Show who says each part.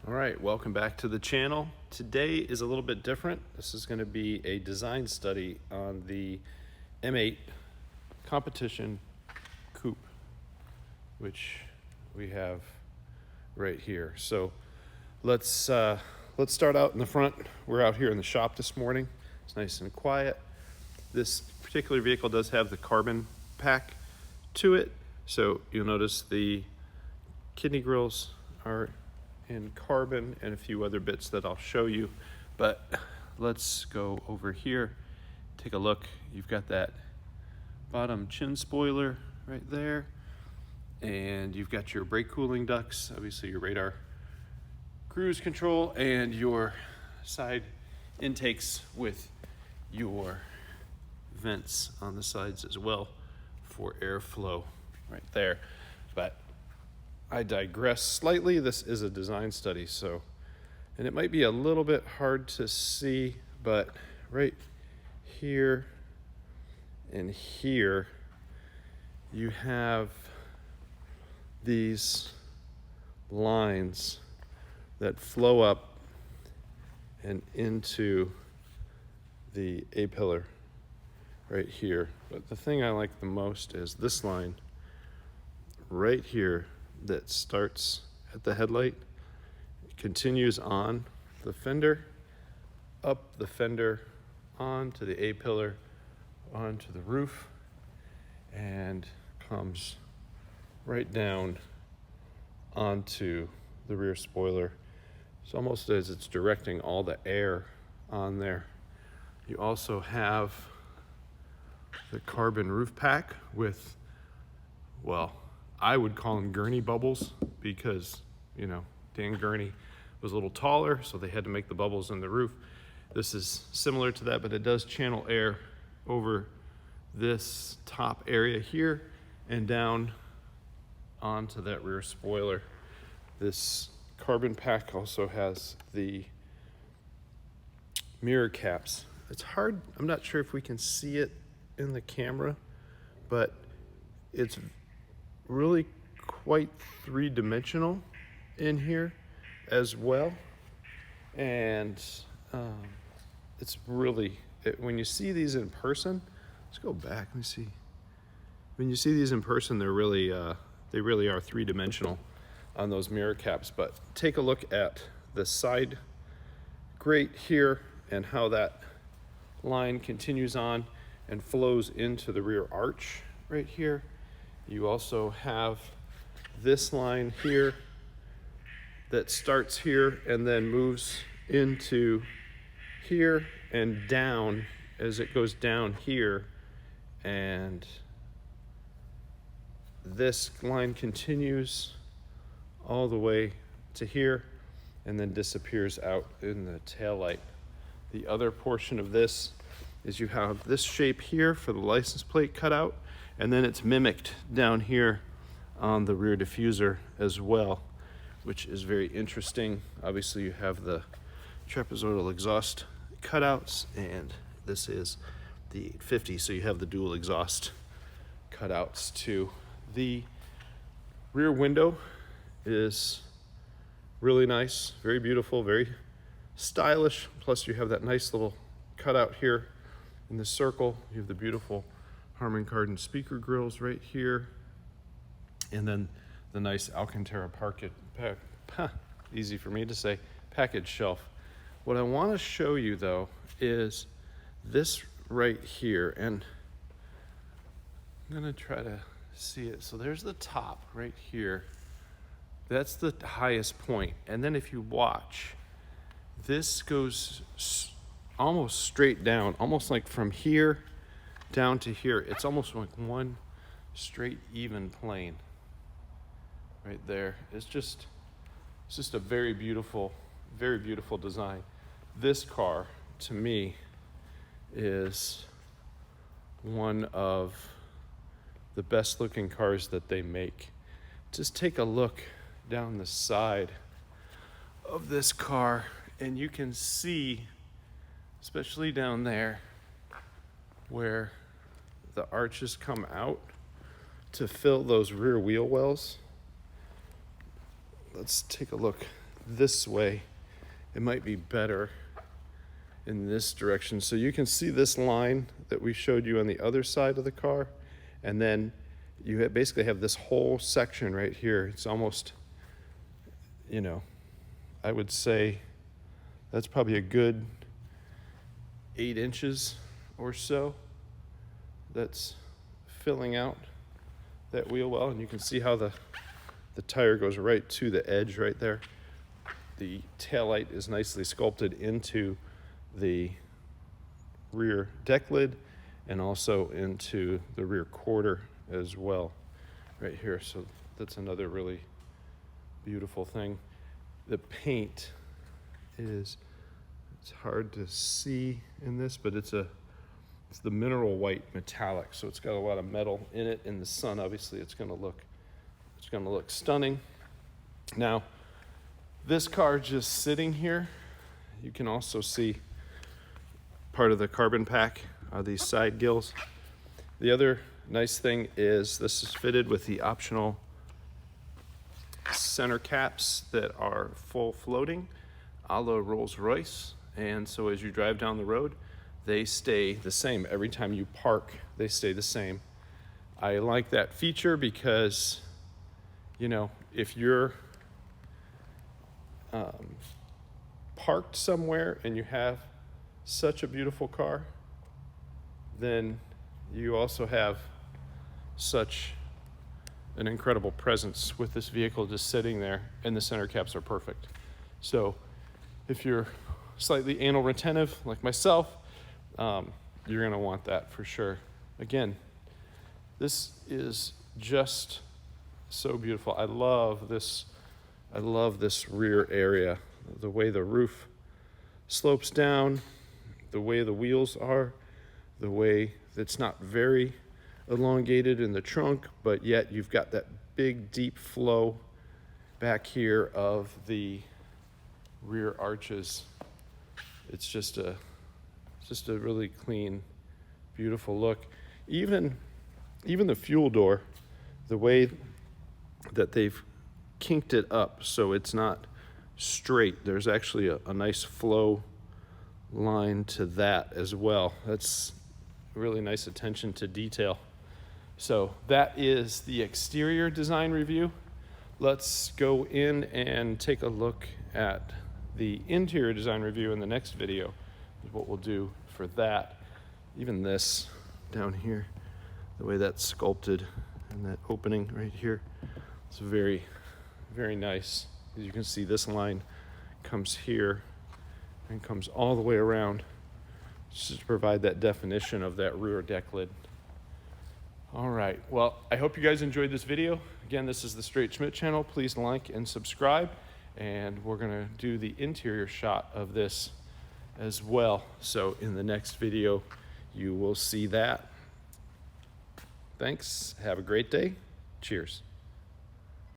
Speaker 1: All right, welcome back to the channel. Today is a little bit different. This is going to be a design study on the M8 competition coupe, which we have right here. So let's start out in the front. We're out here in the shop this morning. It's nice and quiet. This particular vehicle does have the carbon pack to it, so you'll notice the kidney grills are in carbon and a few other bits that I'll show you. But let's go over here, take a look. You've got that bottom chin spoiler right there, and you've got your brake cooling ducts, obviously your radar cruise control, and your side intakes with your vents on the sides as well for airflow right there. But I digress slightly. This is a design study, and it might be a little bit hard to see, but right here and here, you have these lines that flow up and into the A-pillar right here. But the thing I like the most is this line right here that starts at the headlight, continues on the fender, up the fender, onto the A-pillar, onto the roof, and comes right down onto the rear spoiler. It's almost as it's directing all the air on there. You also have the carbon roof pack with, well, I would call them gurney bubbles because, you know, Dan Gurney was a little taller, so they had to make the bubbles in the roof. This is similar to that, but it does channel air over this top area here and down onto that rear spoiler. This carbon pack also has the mirror caps. It's hard, I'm not sure if we can see it in the camera, but it's really quite three-dimensional in here as well. And it's really, when you see these in person, let's go back, let me see. When you see these in person, they're really, they really are three-dimensional on those mirror caps. But take a look at the side grate here and how that line continues on and flows into the rear arch right here. You also have this line here that starts here and then moves into here and down as it goes down here, and this line continues all the way to here and then disappears out in the taillight. The other portion of this is you have this shape here for the license plate cutout, and then it's mimicked down here on the rear diffuser as well, which is very interesting. Obviously you have the trapezoidal exhaust cutouts, and this is the 850, so you have the dual exhaust cutouts too. The rear window is really nice, very beautiful, very stylish. Plus you have that nice little cutout here in the circle. You have the beautiful Harman Kardon speaker grills right here, and then the nice Alcantara easy for me to say, package shelf. What I want to show you though is this right here, and I'm gonna try to see it. So there's the top right here. That's the highest point, and then if you watch, this goes almost straight down, almost like from here down to here. It's almost like one straight even plane right there. It's just a very beautiful design. This car to me is one of the best looking cars that they make. Just take a look down the side of this car and you can see, especially down there where the arches come out to fill those rear wheel wells. Let's take a look this way, it might be better in this direction. So you can see this line that we showed you on the other side of the car, and then you basically have this whole section right here. It's almost, you know, I would say that's probably a good 8 inches or so that's filling out that wheel well, and you can see how the tire goes right to the edge right there. The taillight is nicely sculpted into the rear deck lid and also into the rear quarter as well right here. So that's another really beautiful thing. The paint is, it's hard to see in this, but it's the mineral white metallic, so it's got a lot of metal in it. In the sun, obviously, it's going to look stunning. Now, this car just sitting here, you can also see part of the carbon pack, these side gills. The other nice thing is this is fitted with the optional center caps that are full floating, a la Rolls-Royce. And so as you drive down the road, they stay the same. Every time you park, they stay the same. I like that feature because, you know, if you're parked somewhere and you have such a beautiful car, then you also have such an incredible presence with this vehicle just sitting there, and the center caps are perfect. So if you're slightly anal retentive like myself, you're gonna want that for sure. Again, this is just so beautiful. I love this rear area, the way the roof slopes down, the way the wheels are, the way it's not very elongated in the trunk, but yet you've got that big deep flow back here of the rear arches. It's just a really clean, beautiful look. Even the fuel door, the way that they've kinked it up so it's not straight, there's actually a nice flow line to that as well. That's really nice attention to detail. So that is the exterior design review. Let's go in and take a look at the interior design review in the next video, is what we'll do for that. Even this down here, the way that's sculpted and that opening right here, it's very, very nice. As you can see, this line comes here and comes all the way around just to provide that definition of that rear deck lid. All right, well, I hope you guys enjoyed this video. Again, this is the Straight Schmidt channel. Please like and subscribe, and we're gonna do the interior shot of this as well. So in the next video, you will see that. Thanks, have a great day, cheers.